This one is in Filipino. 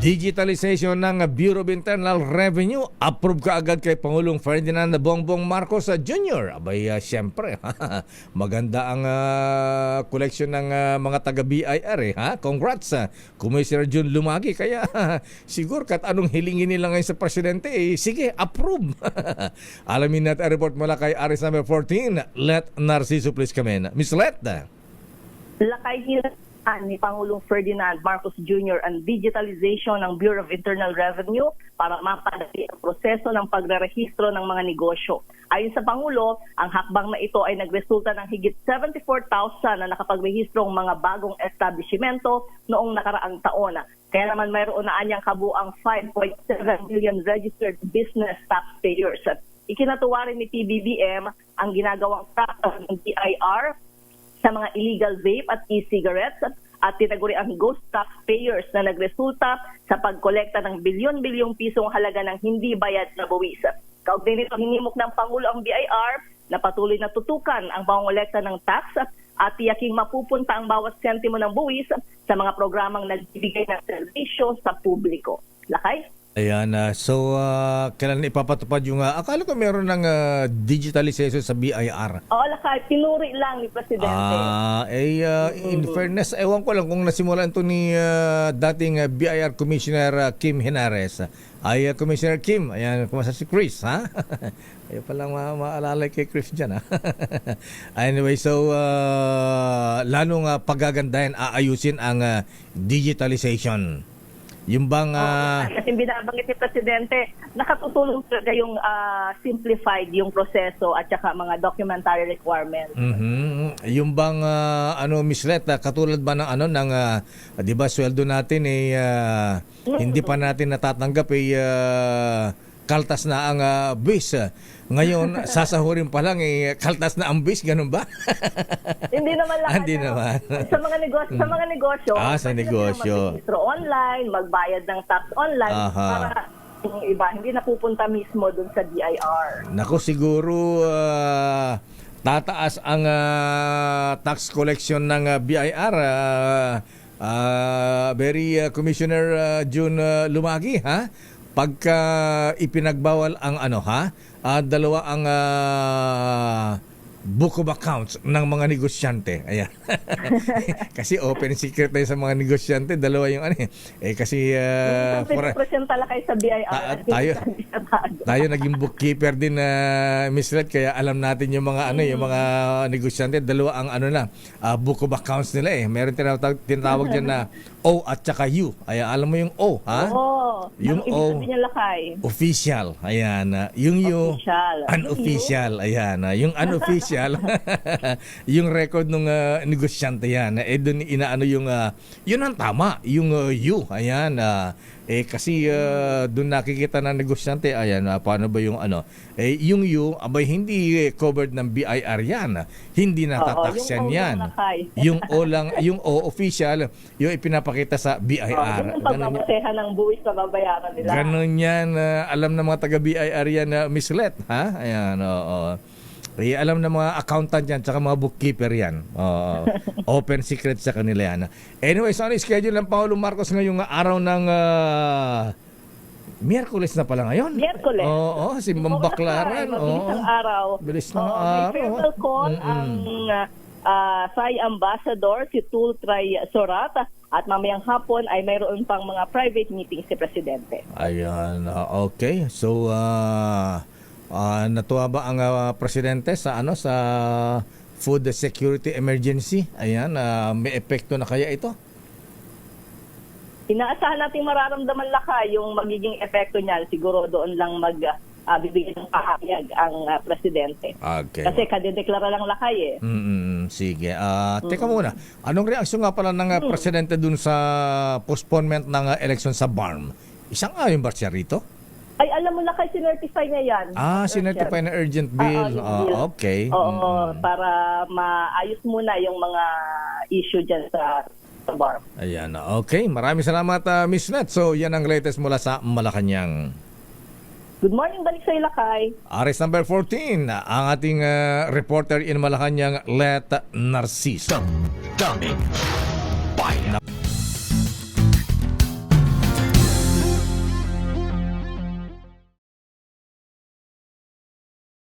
Digitalization ng Bureau of Internal Revenue, approve ka agad kay Pangulong Ferdinand Bongbong Marcos Jr. Abay, siyempre, maganda ang collection ng mga taga-BIR. Congrats, Commissioner Jun Lumagi. Kaya siguro kat anong hilingin nila ngayon sa Presidente, sige, approve. Alamin natin ang report mula kay Aris number 14, Let Narciso, please come in. Miss Let. Lakay hilan ni Pangulong Ferdinand Marcos Jr. ang digitalization ng Bureau of Internal Revenue para mapadali ang proseso ng pagrerehistro ng mga negosyo. Ayon sa Pangulo, ang hakbang na ito ay nagresulta ng higit 74,000 na nakapagrehistrong mga bagong establishmento noong nakaraang taon. Kaya naman mayroon na anyang kabuang 5.7 million registered business taxpayers. Ikinatuwa rin ni PBBM ang ginagawang practice ng BIR sa mga illegal vape at e-cigarettes at tinaguri ang ghost taxpayers na nagresulta sa pagkolekta ng bilyon-bilyong pisong halaga ng hindi bayad na buwis. Kaugnay nito, hinimok ng Pangulo ang BIR na patuloy na tutukan ang pangolekta ng tax at tiyaking mapupunta ang bawat sentimo ng buwis sa mga programang nagbibigay ng serbisyo sa publiko. Lakay? Ayan, kailan ipapatupad yung, akala ko meron ng digitalization sa BIR. Oo, Lakay, pinuri lang ni Presidente. In fairness, ewan ko lang kung nasimulan ito ni dating BIR Commissioner Kim Henares. Commissioner Kim, ayan, kumasa si Chris, ha? Ayaw palang maalala kay Chris dyan, ha? Anyway, lalong pagagandahin, aayusin ang digitalization. Yung bang... Kasi binabanggit ni Presidente, nakatutulong talaga yung simplified yung proseso at saka mga documentary requirements. Yung bang, Miss Let, katulad ba ng di ba, sweldo natin, hindi pa natin natatanggap, kaltas na ang buwis. Ngayon, sasahurin pa lang, kaltas na ang buwis, ganun ba? Hindi naman lang. Hindi naman. Sa mga negosyo. Sa negosyo. Mag-registro online, magbayad ng tax online, para yung iba, hindi napupunta mismo dun sa BIR. Naku, siguro tataas ang tax collection ng BIR. Commissioner Jun Lumagi, ha? Pagka ipinagbawal ang dalawa ang book of accounts ng mga negosyante. Ayan. Kasi open secret tayo sa mga negosyante, dalawa yung kasi presenta lang kayo sa BIR. Tayo naging bookkeeper din Miss Red, kaya alam natin yung mga yung mga negosyante, dalawa ang book of accounts nila Meron tinatawag diyan na O at saka U. Ayan, alam mo yung O, ha? Oo. Yung O, official. Ayan. Yung U, unofficial. Ayan. Yung unofficial, yung record ng negosyante yan. Doon inaano yung, yun ang tama. Yung U. Ayan. Kasi doon nakikita ng negosyante, ayan, paano ba yung yung U, abay hindi covered ng BIR yan. Hindi natatax yan. Yung O lang, yung O official, yung ipinapakita sa BIR. Yung pagpapasehan ng buwis na babayaran nila. Ganun yan. Alam ng mga taga-BIR yan na Miss Let, ha? Ayan, oo. Alam ng mga accountant yan, tsaka mga bookkeeper yan. Open secret sa kanila yan. Anyway, so schedule ng Pangulong Marcos ngayong araw ng Miyerkules na pala ngayon. Miyerkules. Oo, Simbang Baklaran. Bilis ng araw. Bilis ng araw. May farewell call ang Thai Ambassador si Tultray Sorat at mamayang hapon ay mayroon pang mga private meetings si Presidente. Ayan, okay. So, natuwa ba ang presidente sa sa food security emergency? Ayan, may epekto na kaya ito? Inaasahan natin mararamdaman yung magiging epekto niya. Siguro doon lang bibigyan ng pahayag ang presidente. Okay. Kasi kadedeklara lang lakay Sige. Teka muna. Anong reaksyon nga pala ng presidente dun sa postponement ng election sa BARM? Isang ayon ba siya rito? Ay, alam mo lakay, sinertify niya yan. Sinertify na urgent bill. Okay. Oo, para maayos muna yung mga issue dyan sa BARM. Ayan. Okay. Maraming salamat, Miss Net. So, yan ang latest mula sa Malacanang. Good morning, balik sa Ilakay. Aris number 14, ang ating reporter in Malacanang, Let Narciso. Dumbbing.